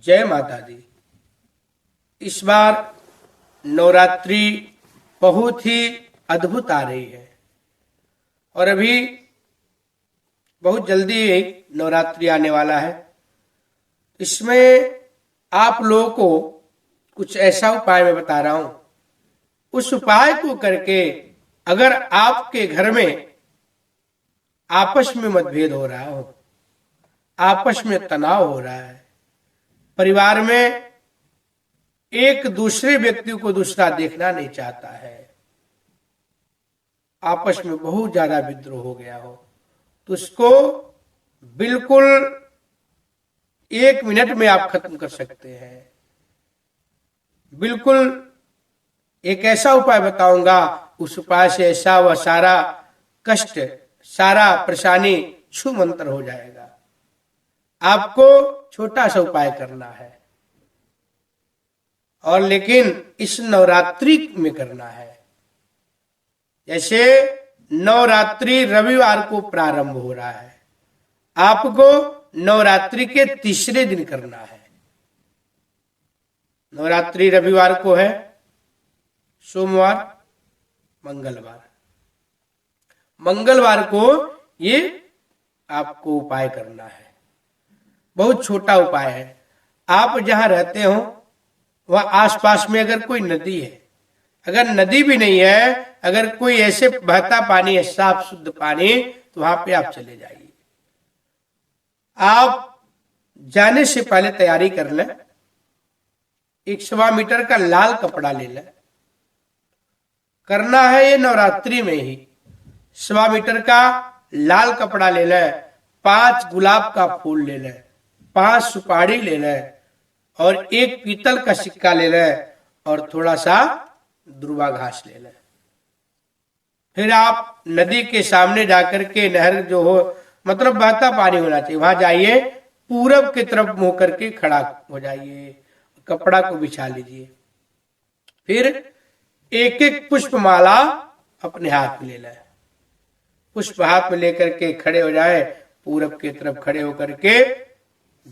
जय माता दी। इस बार नवरात्रि बहुत ही अद्भुत आ रही है और अभी बहुत जल्दी नवरात्रि आने वाला है। इसमें आप लोगों को कुछ ऐसा उपाय मैं बता रहा हूं, उस उपाय को करके अगर आपके घर में आपस में मतभेद हो रहा हो, आपस में तनाव हो रहा है, परिवार में एक दूसरे व्यक्ति को दूसरा देखना नहीं चाहता है, आपस में बहुत ज्यादा विद्रोह हो गया हो, तो उसको बिल्कुल 1 मिनट में आप खत्म कर सकते हैं। बिल्कुल एक ऐसा उपाय बताऊंगा, उस उपाय से ऐसा वह सारा कष्ट, सारा परेशानी छू मंतर हो जाएगा। आपको छोटा सा उपाय करना है और लेकिन इस नवरात्रि में करना है। जैसे नवरात्रि रविवार को प्रारंभ हो रहा है, आपको नवरात्रि के तीसरे दिन करना है। नवरात्रि रविवार को है, सोमवार, मंगलवार को ये आपको उपाय करना है। बहुत छोटा उपाय है। आप जहां रहते हो वह आसपास में अगर कोई नदी है, अगर नदी भी नहीं है, अगर कोई ऐसे बहता पानी है, साफ शुद्ध पानी, तो वहां पे आप चले जाइए। आप जाने से पहले तैयारी कर लें। 1 मीटर का लाल कपड़ा ले लें। करना है ये नवरात्रि में ही। 1 मीटर का लाल कपड़ा ले लें, 5 गुलाब का फूल ले लें, 5 सुपारी ले लें और 1 पीतल का सिक्का ले लें और थोड़ा सा दुर्वा घास ले लें। फिर आप नदी के सामने जाकर के, नहर जो हो, मतलब बहता पानी होना चाहिए, वहां जाइए, पूरब की तरफ मुंह करके खड़ा हो जाइए, कपड़ा को बिछा लीजिए। फिर 1-1 पुष्प माला अपने हाथ में ले लें। पुष्प हाथ में लेकर के खड़े हो जाए, पूरब की तरफ खड़े होकर के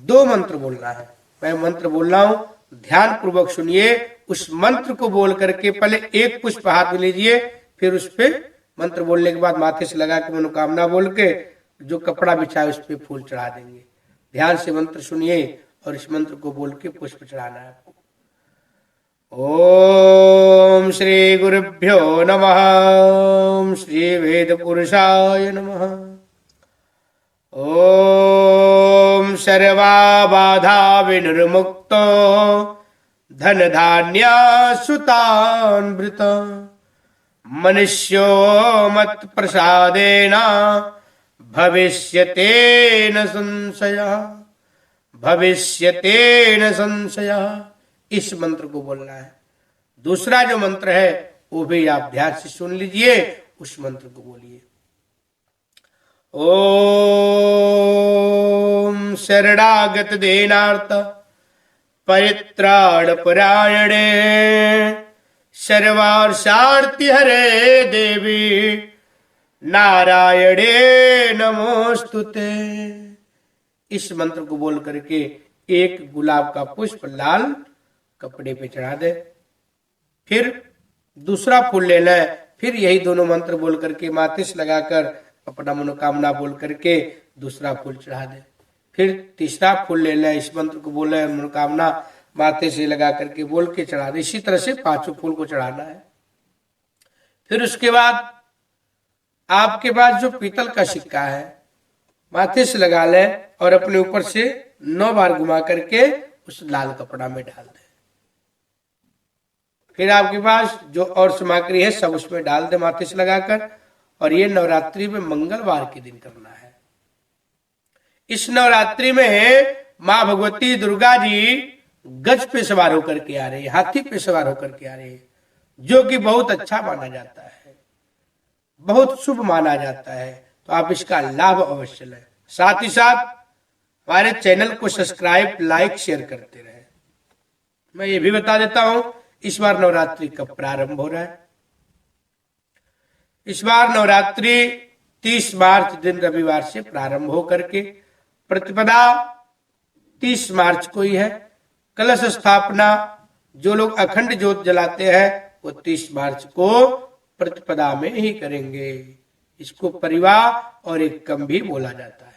2 मंत्र बोलना है। मैं मंत्र बोल रहा हूं, ध्यान पूर्वक सुनिए। उस मंत्र को बोल करके पहले 1 पुष्प हाथ में लीजिए, फिर उस पे मंत्र बोलने के बाद माथे से लगा के मनोकामना बोल के जो कपड़ा बिछाए उस पे फूल चढ़ा देंगे। ध्यान से मंत्र सुनिए और इस मंत्र को बोल के पुष्प चढ़ाना है आपको। ओम श्री गुरुभ्यो नमः, ओम श्री वेद पुरुषाय नमः, ओम सर्वा बाधा विनिर्मुक्तो धन धान्य सुतान्वृत मनुष्यो मत प्रसादेन भविष्यते न संशय। इस मंत्र को बोलना है। दूसरा जो मंत्र है वो भी आप ध्यान से सुन लीजिए, उस मंत्र को बोलिए। ओम शरणागत देनार्थ परित्राण परायणे सर्वार्थार्थी हरे देवी नारायणे नमोस्तुते। इस मंत्र को बोल करके 1 गुलाब का पुष्प लाल कपड़े पे चढ़ा दे। फिर दूसरा फूल ले ले, फिर यही दोनों मंत्र बोल करके माथे से लगाकर अपना मनोकामना बोल करके दूसरा फूल चढ़ा दे। फिर तीसरा फूल ले ले, इस मंत्र को बोले, मनोकामना माथे से लगा करके बोल के चढ़ा दे। इसी तरह से 5 फूल को चढ़ाना है। फिर उसके बाद आपके पास जो पीतल का सिक्का है माथे से लगा ले और अपने ऊपर से 9 बार घुमा करके उस लाल कपड़ा में डाल दे। फिर आपके पास जो और सामग्री है सब उसमें डाल दे माथे से लगाकर। और ये नवरात्रि में मंगलवार के दिन करना है। इस नवरात्रि में माँ भगवती दुर्गा जी गज पे सवार होकर के आ रही है, हाथी पे सवार होकर के आ रही है, जो कि बहुत अच्छा माना जाता है, बहुत शुभ माना जाता है। तो आप इसका लाभ अवश्य लें। साथ ही साथ हमारे चैनल को सब्सक्राइब, लाइक, शेयर करते रहे। मैं ये भी बता देता हूं, इस बार नवरात्रि कब प्रारंभ हो रहा है। इस बार नवरात्रि 30 मार्च दिन रविवार से प्रारंभ हो करके प्रतिपदा 30 मार्च को ही है कलश स्थापना जो लोग अखंड ज्योत जलाते हैं वो 30 मार्च को प्रतिपदा में ही करेंगे। इसको परिवार और एकम भी बोला जाता है।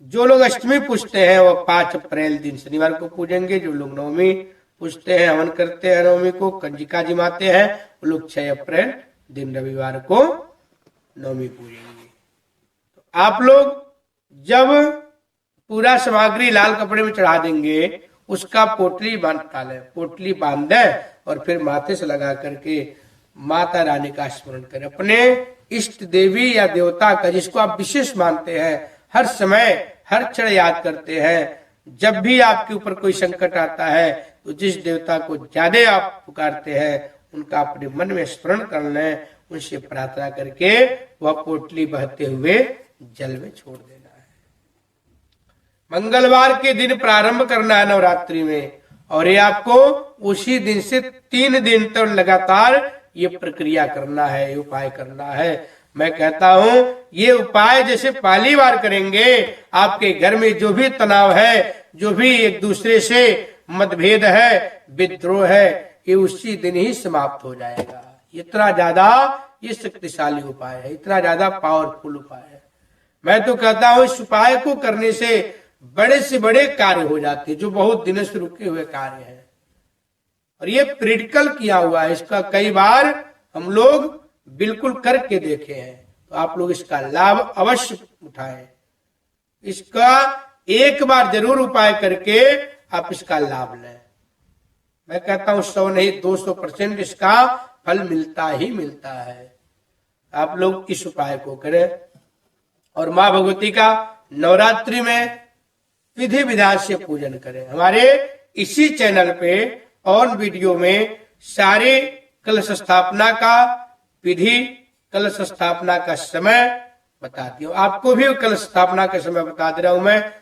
जो लोग अष्टमी पूजते हैं वो 5 अप्रैल दिन शनिवार को पूजेंगे। जो लोग नवमी पूजते हैं, हवन करते हैं, नवमी को कंजिका जिमाते हैं, वो लोग 6 अप्रैल दिन रविवार को नवमी पूजेंगे। तो आप लोग जब पूरा सामग्री लाल कपड़े में चढ़ा देंगे, उसका पोटली बांध डालें, पोटली बांध दें और फिर माथे से लगा करके माता रानी का स्मरण करें। अपने इष्ट देवी या देवता का जिसको आप विशेष मानते हैं, हर समय हर क्षण याद करते हैं। जब भी आपके ऊपर कोई संकट आता है तो जिस देवता को ज्यादा आप पुकारते हैं उनका अपने मन में स्मरण कर लें, उनसे प्रार्थना करके वह पोटली बहते हुए जल में छोड़ देना है। मंगलवार के दिन प्रारंभ करना है नवरात्रि में, और ये आपको उसी दिन से 3 दिन तक लगातार ये प्रक्रिया करना है, उपाय करना है। मैं कहता हूं ये उपाय जैसे पहली बार करेंगे, आपके घर में जो भी तनाव है, जो भी एक दूसरे से मतभेद है, विद्रोह है, ये उसी दिन ही समाप्त हो जाएगा। इतना ज्यादा ये शक्तिशाली उपाय है, इतना ज्यादा पावरफुल उपाय है। मैं तो कहता हूं इस उपाय को करने से बड़े से बड़े कार्य हो जाते हैं, जो बहुत दिनों से रुके हुए कार्य हैं। और ये प्रैक्टिकल किया हुआ है, इसका कई बार हम लोग बिल्कुल करके देखे हैं। तो आप लोग इसका लाभ अवश्य उठाएं। इसका एक बार जरूर उपाय करके आप इसका लाभ लें। मैं कहता हूं 100 नहीं 200% इसका फल मिलता ही मिलता है। आप लोग इस उपाय को करें और मां भगवती का नवरात्रि में विधि विधान से पूजन करें। हमारे इसी चैनल पे और वीडियो में सारे कलश स्थापना का विधि, कलश स्थापना का समय बताती हूँ। आपको भी कलश स्थापना का समय बता दे रहा हूं मैं।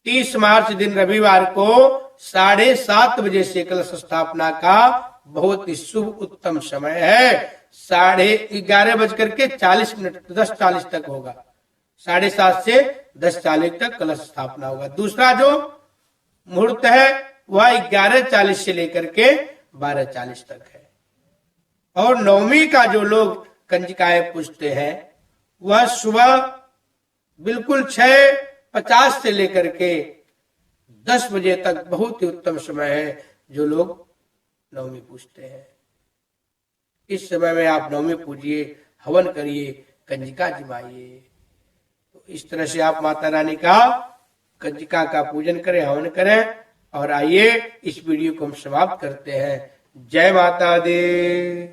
30 मार्च दिन रविवार को 7:30 बजे से कलश स्थापना का बहुत ही शुभ उत्तम समय है। 11:40 10:40 तक होगा। 7:30 से 10:40 तक कलश स्थापना होगा। दूसरा जो मुहूर्त है वह 11:40 से लेकर के 12:40 तक है। और नवमी का जो लोग कंजिकाएं पूजते हैं वह सुबह बिल्कुल 6:50 से लेकर के 10 बजे तक बहुत ही उत्तम समय है जो लोग नवमी पूजते हैं। इस समय में आप नवमी पूजिए, हवन करिए, कंजिका जिमाइए। तो इस तरह से आप माता रानी का कंजिका का पूजन करें, हवन करें। और आइए इस वीडियो को हम समाप्त करते हैं। जय माता दी।